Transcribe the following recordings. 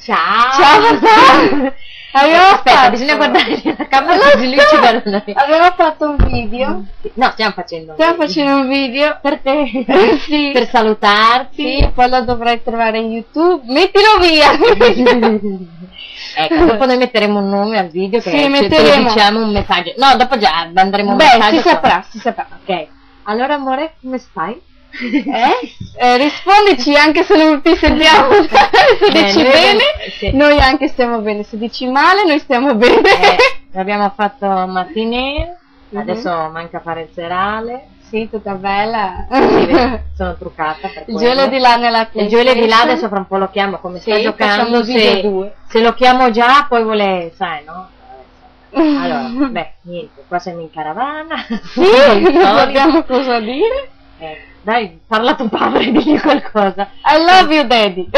Ciao! Ciao! Aspetta, bisogna guardare la camera così lui ci vede noi. Abbiamo fatto un video. No, stiamo facendo un video per te. sì. Per salutarti. Sì, poi lo dovrai trovare in YouTube. Mettilo via! Ecco, dopo noi metteremo un nome al video che sì, metteremo. Diciamo un messaggio. No, dopo già andremo un messaggio. Si saprà. Ok. Allora amore, come stai? Rispondici anche se non ti sentiamo. Se dici bene, sì. Noi anche stiamo bene. Se dici male, noi stiamo bene. Abbiamo fatto mattinée, adesso manca fare il serale. Sì, tutta bella. Sì, sono truccata per il Gioele di là nella PlayStation. Il Gioele di là adesso fra un po' lo chiamo, come sta giocando, se lo chiamo già poi vuole, sai, no? Allora, beh, niente, qua siamo in caravana. Sì, non abbiamo cosa dire. Dai, parla tuo padre, digli qualcosa. I love you daddy.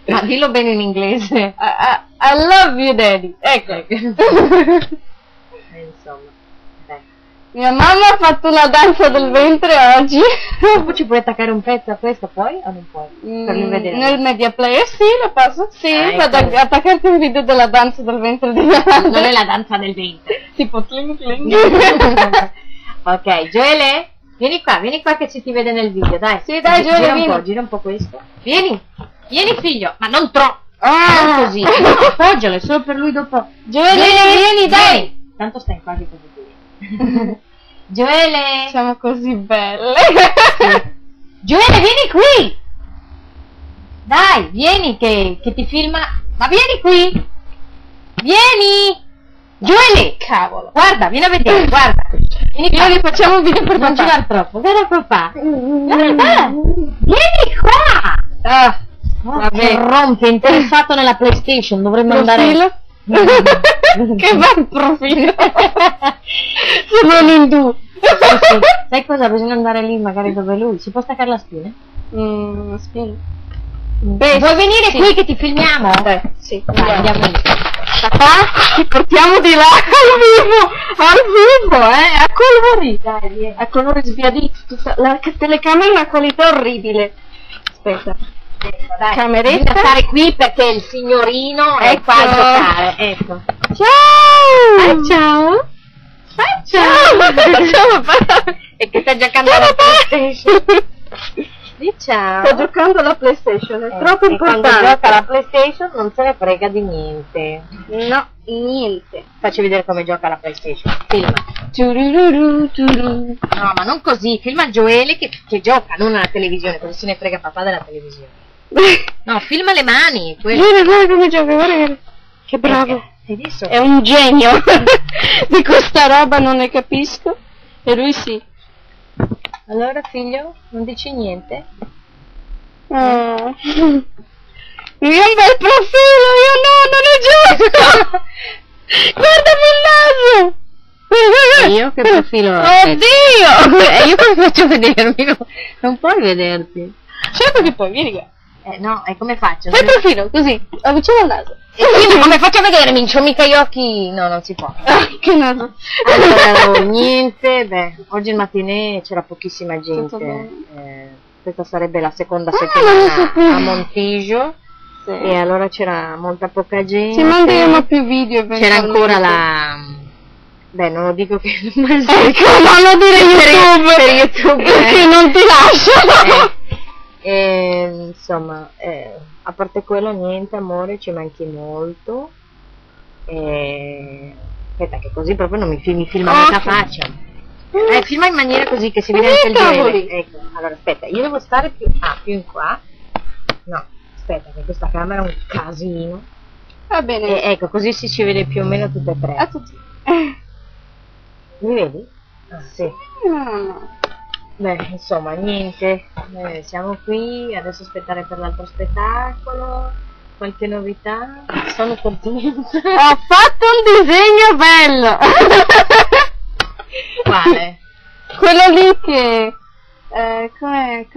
Ma dillo bene in inglese. I love you daddy. Ecco. Insomma, beh. Mia mamma ha fatto una danza del ventre oggi. Dopo ci puoi attaccare un pezzo a questo, puoi o non puoi? Per vedere. Nel media player sì, lo posso. Sì, vado ecco. a attaccarti un video della danza del ventre di mia mamma. Non è la danza del ventre. Tipo cling cling. Ok, Gioele? Vieni qua che ci ti vede nel video, dai. Sì, dai, Gioele, gira un po' questo. Vieni figlio, ma non troppo. Non così. Appoggialo, è solo per lui dopo. Gioele, vieni, dai. Tanto stai qua che così. Gioele. Siamo così belle. Sì. Gioele, vieni qui. Dai, vieni che ti filma. Ma vieni qui. Vieni. Gioele. Cavolo. Guarda, vieni a vedere, guarda. Vieni, facciamo un video per non papà. girare troppo, guarda papà. Guarda, vieni qua. Vabbè, rompe, interessato nella PlayStation, dovremmo andare. Che bel profilo. Sono in due. Sì. Sai cosa? Bisogna andare lì magari dove lui. Si può staccare la spina? Spina. Beh, vuoi venire qui che ti filmiamo? Sì. Dai, andiamo lì. Papà, ti portiamo di là al vivo, a colori, dai, a colori sbiaditi, la telecamera ha una qualità orribile. Aspetta, dai, cameretta. bisogna stare qui perché il signorino è qua a giocare, ecco. Ciao! Ciao! Ciao papà! E che sta giocando alla PlayStation. Ciao. Sto giocando alla PlayStation, è troppo importante. Quando gioca alla PlayStation non se ne frega di niente. No, niente. Facci vedere come gioca alla PlayStation. Filma. No, ma non così. Filma il Gioele che gioca, non alla televisione, così se ne frega papà della televisione. No, filma le mani. Guarda come gioca, guarda. Che bravo. È un genio. Di questa roba non ne capisco. E lui sì. Allora figlio, non dici niente? Lui ha un bel profilo, io no, non è giusto! Guardami il naso! Io che profilo? Oddio! Io come faccio a vedermi? Non puoi vederti. Certo che puoi, vieni qua. No, e come faccio? Fai il profilo, così, avvicina il naso. E quindi come faccio a vedermi? Non c'ho mica gli occhi. No, non si può. Che naso. Allora, niente, beh, oggi il mattinée c'era pochissima gente. Questa sarebbe la seconda settimana a Montijo. Sì. E allora c'era molta poca gente. Ci manderemo più video. C'era ancora la... Beh, non lo dico che... Ecco, non lo dire per YouTube. Perché non ti lascio. Insomma, a parte quello niente amore, ci manchi molto. Aspetta che così proprio non mi filma la faccia. Filma in maniera così che si vede anche il Gioele. Ecco, allora aspetta, io devo stare più in qua. No, aspetta che questa camera è un casino. Va bene. Ecco, così ci vede più o meno tutte e tre. A tutti. Mi vedi? Sì. No. Beh, insomma, niente, siamo qui, adesso aspettare per l'altro spettacolo, qualche novità, sono contenta. Ho fatto un disegno bello! Quale? Quello lì che... com'è?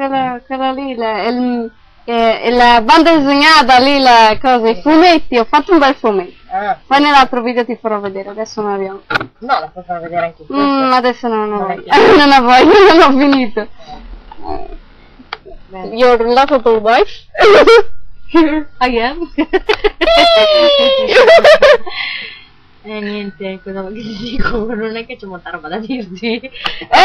Quello lì, la banda disegnata lì, la cosa, i fumetti, ho fatto un bel fumetto. Poi nell'altro video ti farò vedere, adesso non abbiamo. No, la puoi far vedere anche questo. Adesso non ho voglia, non ho finito. Your lovable wife. Here I am. Niente, cosa vuoi che ti dico? Non è che c'è molta roba da dirti.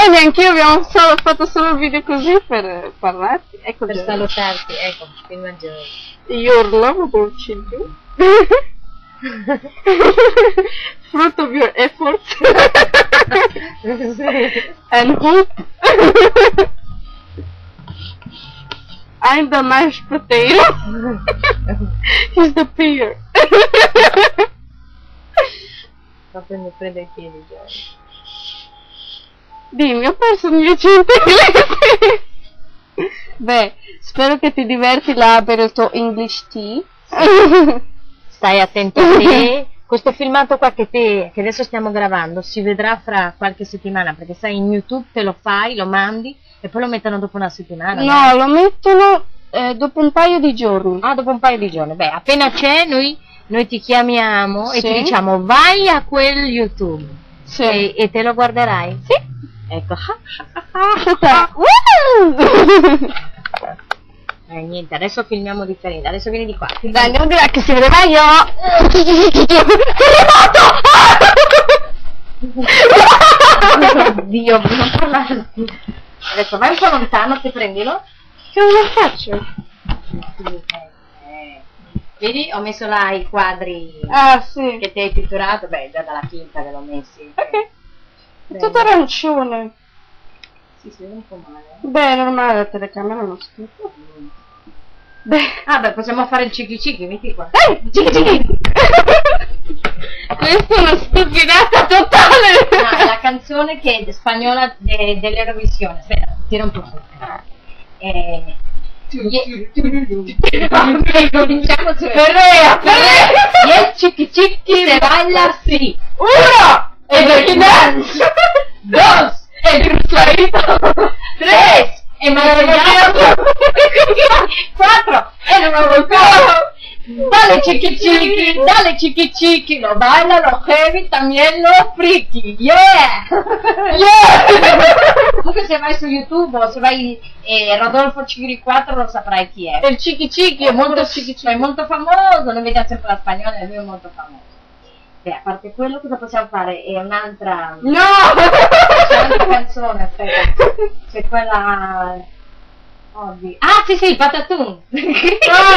Neanche io abbiamo fatto solo il video così per parlarti. Ecco, per salutarti, ecco, prima giorno. Your lovable children. Fruit of your efforts and hope. I'm the mashed potato. He's the pear. Proprio mi prende i piedi già. Dimmi, ho perso il mio accento inglese. Beh, spero che ti diverti là a bere il tuo English tea. Stai attento a te. Questo filmato qua che adesso stiamo gravando si vedrà fra qualche settimana, perché sai, in YouTube te lo fai, lo mandi e poi lo mettono dopo una settimana. No, lo mettono dopo un paio di giorni. Ah, dopo un paio di giorni. Beh, appena c'è noi ti chiamiamo e Sì. ti diciamo vai a quel YouTube. Sì. E te lo guarderai? Sì. Ecco. Niente, adesso filmiamo differente. Adesso vieni di qua. Dai, andiamo di là che si vede meglio. Dio, non parlarti. Adesso vai un po' lontano, ti prendilo. Che cosa faccio? Vedi, ho messo là i quadri Ah, sì. che ti hai pitturato. Beh, già dalla quinta che l'ho messi. Ok. È Bene. tutto arancione. Sì, si vede un po' male. Beh, è normale, la telecamera non schifo. Beh. Ah, beh, possiamo fare il cicchi cicchi, metti qua. Cicchi. Questa è una stupidata totale. No, è la canzone che è spagnola dell'Eurovisione. Aspetta, tira un po' su. Ok, cominciamo su. Perrea. Y el chiqui chiqui se baila así. 1. El breaking dance. 2. El cruzadito. 3. El maravillado. 4. El nuevo coro. Dale chiqui chiqui, lo baila, lo heavy, también lo friki, yeah! Comunque se vai su YouTube o se vai Rodolfo Cigri 4 lo saprai chi è. Il cicchi cicchi È molto famoso, noi vediamo sempre la spagnola e lui è molto famoso. Beh, a parte quello, cosa possiamo fare? È un'altra... No! C'è un'altra canzone, aspetta. C'è quella... Oddio. Ah, sì, Patatun! Oh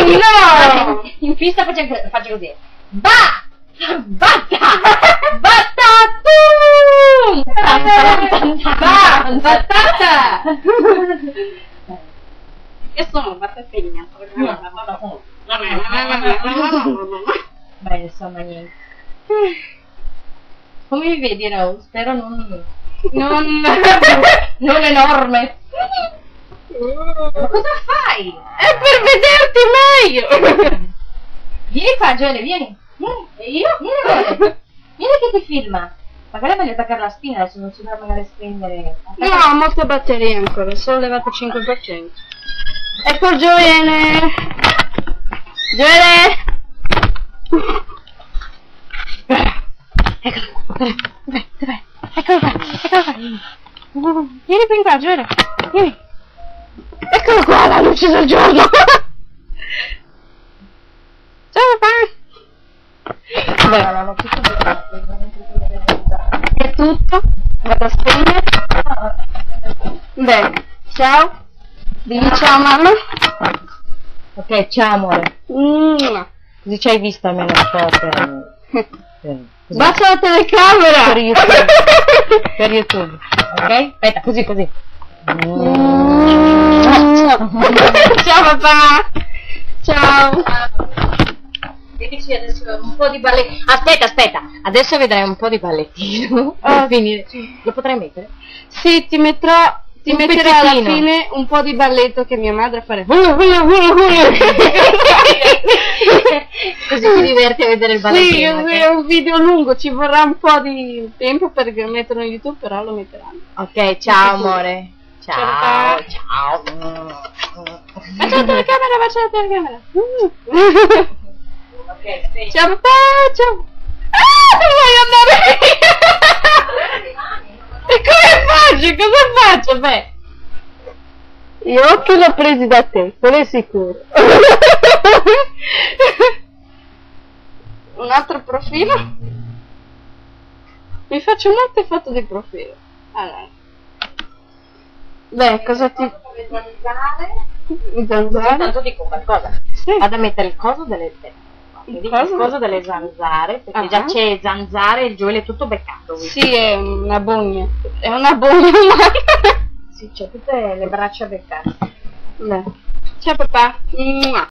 no! In pista faccio così. Batta! Batatun! Battata! Io sono batategna. Beh, insomma, niente. Come mi vedi, Rose? Spero non enorme. Ma cosa fai? È per vederti meglio! Vieni qua, Giole, vieni. E io? Vieni che ti filma. Magari è meglio attaccare la spina, adesso non si va magari a spendere. No, ho molte batterie ancora, solo levato 5%. Ecco il Gioele! Gioele! Dov'è? Eccolo qua! Vieni qui qua, Gioele! Vieni! Eccolo qua, la luce del giorno! Ciao papà! È tutto? Vado a spegnere? Beh, ciao! Digli ciao mamma! Ok, ciao amore. Così ci hai visto almeno un po' per Bacia la telecamera! per YouTube. Ok? Aspetta, così. Ciao papà! Ciao! Vedici adesso un po' di ballettino. Aspetta, adesso vedrai un po' di ballettino. Finire. Lo potrai mettere? Sì, ti metterò Un alla pezzettino. fine un po' di balletto che mia madre fa. Così ti diverti a vedere il ballettino. Sì, è un video lungo, ci vorrà un po' di tempo perché lo mettono in YouTube, però lo metteranno. Ok, ciao amore. Ciao. Bacia la telecamera! Ok, sì. Ciao papà, ciao! Ah, vuoi andare via? E come faccio? Cosa faccio? Beh, Gli occhi l'ho presi da te, quello è sicuro. Un altro profilo? Mi faccio molte foto di profilo. Allora. Beh, cosa ti... Le zanzare? Intanto dico qualcosa. Sì. Vado a mettere il coso delle... Il coso delle zanzare, perché già c'è zanzare e il Joel è tutto beccato. Sì, è una bogna. È una bogna umana. Sì, c'è tutte le braccia beccate. Beh. Ciao papà.